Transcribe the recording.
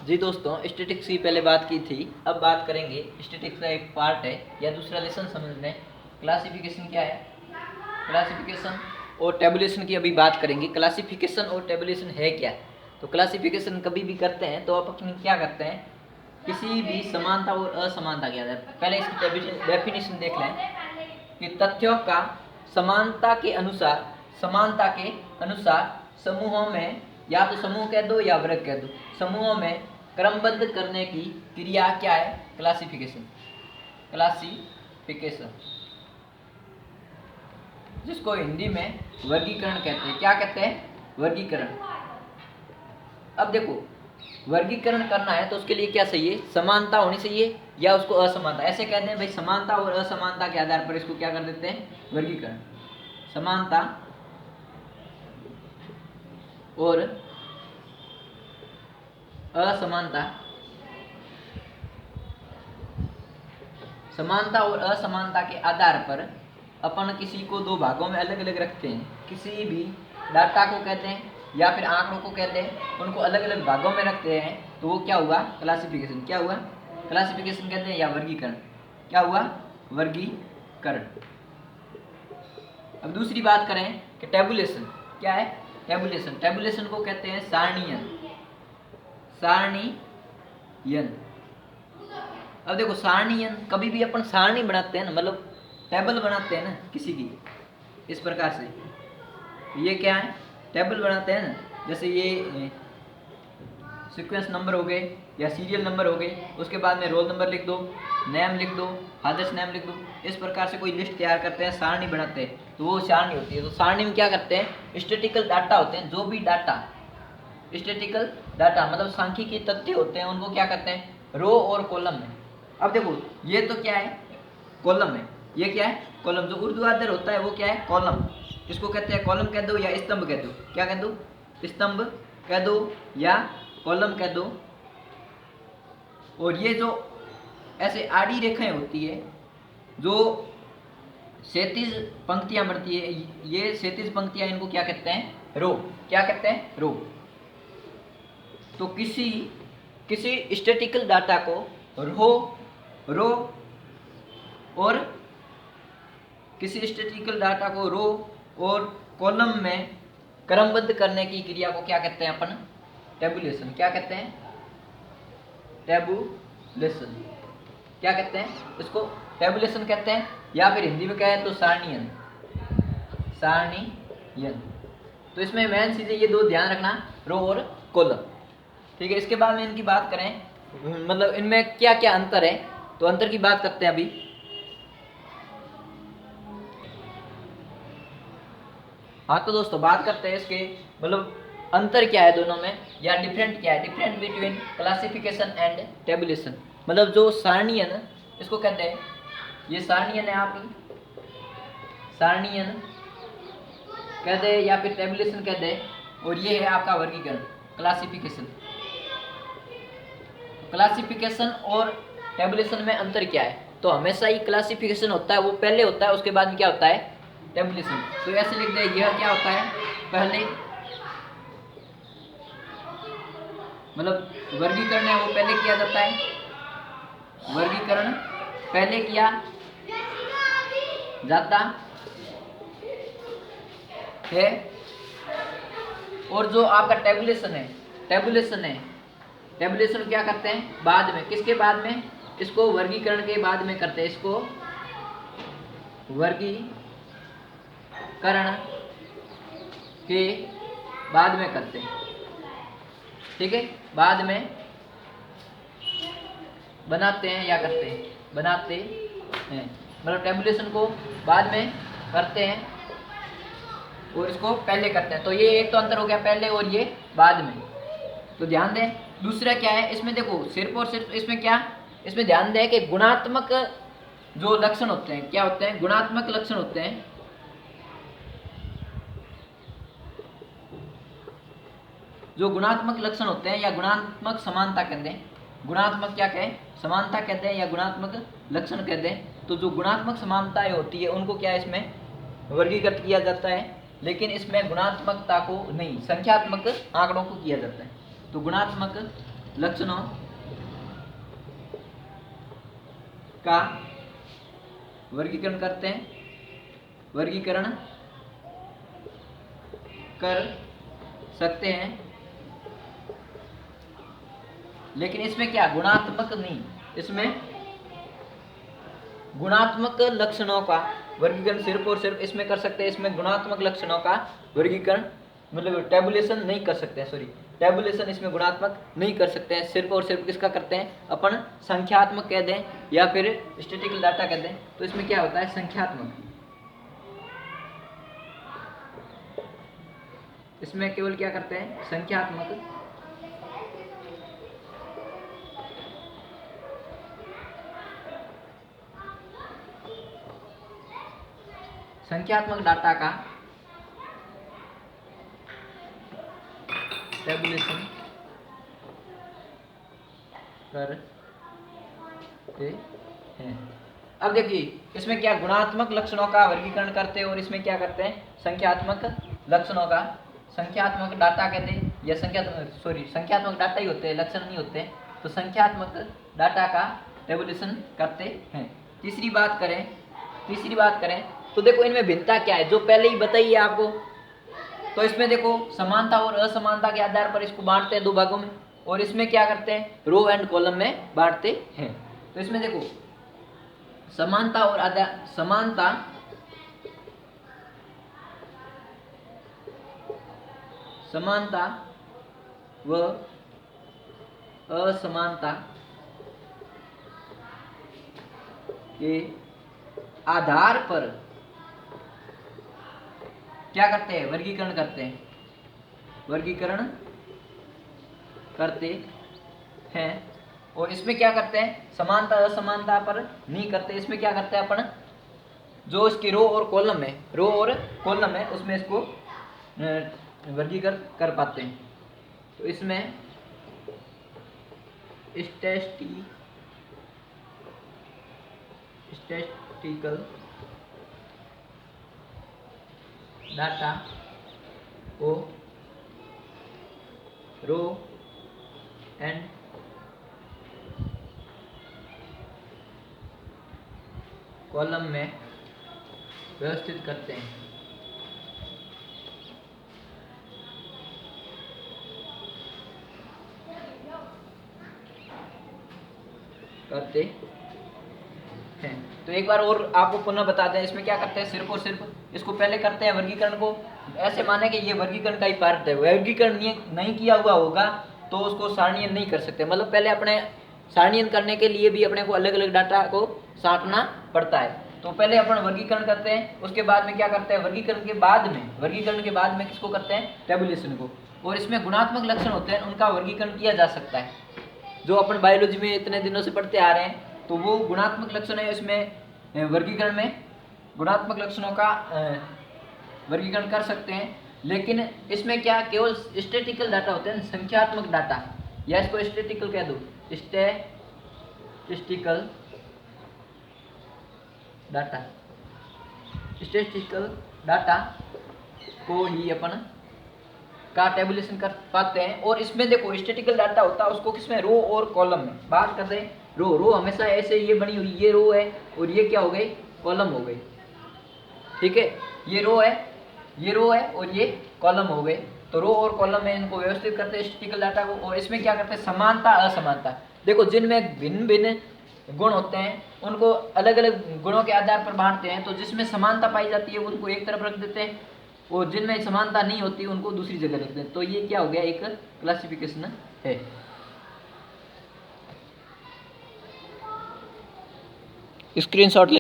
जी दोस्तों, स्टैटिक्स की पहले बात की थी, अब बात करेंगे स्टैटिक्स का एक पार्ट है या दूसरा लेसन समझ लें। क्लासिफिकेशन क्या है, क्लासिफिकेशन और टेबुलेशन की अभी बात करेंगे। क्लासिफिकेशन और टेबुलेशन है क्या। तो क्लासिफिकेशन कभी भी करते हैं तो आप अपनी क्या करते हैं, किसी भी समानता और असमानता के आधार पर पहले इसकी डेफिनेशन देख लें कि तथ्यों का समानता के अनुसार समूहों में, या तो समूह कह दो या वर्ग कह दो, समूहों में क्रमबद्ध करने की क्रिया क्या है, क्लासिफिकेशन। क्लासिफिकेशन जिसको हिंदी में वर्गीकरण कहते हैं। क्या कहते हैं, वर्गीकरण। अब देखो, वर्गीकरण करना है तो उसके लिए क्या चाहिए, समानता होनी चाहिए या उसको असमानता। ऐसे कहते हैं भाई, समानता और असमानता के आधार पर इसको क्या कर देते हैं, वर्गीकरण। समानता और असमानता, समानता और असमानता के आधार पर अपन किसी को दो भागों में अलग अलग रखते हैं। किसी भी डाटा को कहते हैं या फिर आंकड़ों को कहते हैं, उनको अलग अलग भागों में रखते हैं तो वो क्या हुआ, क्लासिफिकेशन। क्या हुआ, क्लासिफिकेशन कहते हैं या वर्गीकरण। क्या हुआ, वर्गीकरण। अब दूसरी बात करें कि टेबुलेशन क्या है। टेबुलेशन, टेबुलेशन को कहते हैं सारणीयन। सारणीयन। अब देखो, सारणीयन कभी भी अपन सारणी बनाते हैं ना, मतलब टेबल बनाते हैं ना किसी की, इस प्रकार से ये क्या है, टेबल बनाते हैं ना। जैसे ये सीक्वेंस नंबर हो गए या सीरियल नंबर हो गए, उसके बाद में रोल नंबर लिख दो, नेम लिख दो, फादर्स नेम लिख दो। इस प्रकार से कोई लिस्ट तैयार करते हैं, सारणी बनाते हैं, तो वो सारणी होती है। तो सारणी में क्या करते हैं, स्टैटिकल डाटा होते हैं। जो भी डाटा, स्टैटिकल डाटा मतलब सांख्यिकीय तथ्य होते हैं, उनको क्या करते हैं, रो और कॉलम में। अब देखो, ये तो क्या है, कॉलम है। ये क्या है, कॉलम। जो ऊर्ध्वाधर होता है वो क्या है, कॉलम। इसको कहते हैं कॉलम कह दो या स्तंभ कह दो। क्या कह दो, स्तंभ कह दो या कॉलम कह दो। और ये जो ऐसे आड़ी रेखाएं होती है, जो क्षैतिज पंक्तियां बनती है, ये क्षैतिज पंक्तियां, इनको क्या कहते हैं, रो। क्या कहते हैं, रो। तो किसी स्टैटिकल डाटा को रो और किसी स्टैटिकल डाटा को रो और कॉलम में क्रमबद्ध करने की क्रिया को क्या कहते हैं अपन, टेबुलेशन। क्या कहते हैं, टेबुलेशन। क्या कहते हैं, इसको टेबुलेशन कहते हैं, या फिर हिंदी में कहें तो सारणीयन। सारणीयन। तो इसमें मेन चीजें ये दो ध्यान रखना, रो और कॉलम। ठीक है। इसके बाद में इनकी बात करें, मतलब इनमें क्या क्या अंतर है, तो अंतर की बात करते हैं अभी। हाँ तो दोस्तों, बात करते हैं इसके मतलब अंतर क्या है दोनों में, या डिफरेंट क्या है, different between classification and tabulation. मतलब जो सारणीयन, इसको कहते हैं, ये सारणीयन है आपकी, सारणीयन कहते हैं या फिर टेबुलेशन कहते हैं, और ये है आपका वर्गीकरण, क्लासिफिकेशन। क्लासिफिकेशन और टेबुलेशन में अंतर क्या है, तो हमेशा ही क्लासिफिकेशन होता है वो पहले होता है, उसके बाद में क्या होता है, टेबुलेशन। तो ऐसे लिख दे, यह क्या होता है, पहले, मतलब वर्गीकरण है वो पहले किया जाता है, वर्गीकरण पहले किया जाता है। और जो आपका टेबुलेशन है, टेबुलेशन क्या करते हैं, बाद में। किसके बाद में, इसको वर्गीकरण के बाद में करते हैं, इसको वर्गीकरण के बाद में करते हैं। ठीक है, बाद में बनाते हैं या करते हैं, बनाते हैं। मतलब टेबुलेशन को बाद में करते हैं और इसको पहले करते हैं। तो ये एक तो अंतर हो गया, पहले और ये बाद में। तो ध्यान दें। दूसरा क्या है इसमें, देखो सिर्फ और सिर्फ इसमें क्या, इसमें ध्यान दें कि गुणात्मक जो लक्षण होते हैं, क्या होते हैं, गुणात्मक लक्षण होते हैं। जो गुणात्मक लक्षण होते हैं या गुणात्मक समानता कहते हैं, गुणात्मक क्या कहें, समानता कहते हैं या गुणात्मक लक्षण कहते हैं। तो जो गुणात्मक समानताएं होती है उनको क्या इसमें वर्गीकृत किया जाता है, लेकिन इसमें गुणात्मकता को नहीं, संख्यात्मक आंकड़ों को किया जाता है। तो गुणात्मक लक्षणों का वर्गीकरण करते हैं, वर्गीकरण कर सकते हैं, लेकिन इसमें क्या गुणात्मक नहीं, इसमें गुणात्मक लक्षणों का वर्गीकरण सिर्फ और सिर्फ इसमें कर सकते हैं, इसमें गुणात्मक लक्षणों का वर्गीकरण मतलब टेबुलेशन नहीं कर सकते हैं, सॉरी टेबुलेशन इसमें गुणात्मक नहीं कर सकते हैं, सिर्फ और सिर्फ किसका करते हैं अपन संख्यात्मक कह दें या फिर स्टैटिस्टिकल डाटा कह दें, तो इसमें क्या होता है संख्यात्मक, इसमें केवल क्या करते हैं संख्यात्मक संख्यात्मक डाटा का टेबुलेशन करते हैं। अब देखिए इसमें क्या गुणात्मक लक्षणों का वर्गीकरण करते हैं और इसमें क्या करते हैं संख्यात्मक लक्षणों का, संख्यात्मक डाटा कहते हैं या संख्यात्मक डाटा ही होते हैं, लक्षण नहीं होते हैं, तो संख्यात्मक डाटा का टेबुलेशन करते हैं। तीसरी बात करें तो देखो इनमें भिन्नता क्या है, जो पहले ही बताइए आपको, तो इसमें देखो समानता और असमानता के आधार पर इसको बांटते हैं दो भागों में, और इसमें क्या करते हैं रो एंड कॉलम में बांटते हैं। तो इसमें देखो समानता और समानता व असमानता के आधार पर क्या करते हैं वर्गीकरण करते हैं, और इसमें क्या करते हैं समानता असमानता पर नहीं करते, इसमें क्या करते हैं अपन जो इसकी रो और कॉलम है उसमें इसको वर्गीकरण कर पाते हैं। तो इसमें स्टैटिस्टिकल डाटा को रो एंड कॉलम में व्यवस्थित करते हैं। तो एक बार और आपको पुनः बता दें, इसमें क्या करते हैं सिर्फ और सिर्फ इसको पहले करते हैं वर्गीकरण को ऐसे माने कि ये वर्गीकरण का ही पार्ट है, वर्गीकरण नहीं किया हुआ होगा तो उसको सारणीयन नहीं कर सकते, मतलब पहले अपने सारणीयन करने के लिए भी अपने को अलग अलग डाटा को साटना पड़ता है। तो पहले अपन वर्गीकरण करते हैं, उसके बाद में क्या करते हैं वर्गीकरण के बाद में किसको करते हैं टेबुलेशन को, और इसमें गुणात्मक लक्षण होते हैं उनका वर्गीकरण किया जा सकता है, जो अपन बायोलॉजी में इतने दिनों से पढ़ते आ रहे हैं, तो वो गुणात्मक लक्षण है, इसमें वर्गीकरण में गुणात्मक लक्षणों का वर्गीकरण कर सकते हैं। लेकिन इसमें क्या केवल स्टैटिस्टिकल डाटा होते हैं, संख्यात्मक डाटा, या इसको स्टैटिस्टिकल कह दो, स्टैटिस्टिकल डाटा को ही अपन का टेबुलेशन कर पाते हैं। और इसमें देखो स्टैटिस्टिकल डाटा होता है उसको किसमें रो और कॉलम में बात करते हैं। रो हमेशा ऐसे ये बनी हुई, ये रो है और ये क्या हो गई कॉलम हो गई, ठीक है, ये रो है और ये कॉलम हो गए। तो रो और कॉलम में इनको व्यवस्थित करते हैं स्टैटिस्टिकल डाटा को, और इसमें क्या करते हैं समानता असमानता, देखो जिनमें भिन्न भिन्न गुण होते हैं उनको अलग अलग गुणों के आधार पर बांटते हैं, तो जिसमें समानता पाई जाती है उनको एक तरफ रख देते हैं और जिनमें समानता नहीं होती उनको दूसरी जगह रखते हैं। तो ये क्या हो गया एक क्लासिफिकेशन है। स्क्रीनशॉट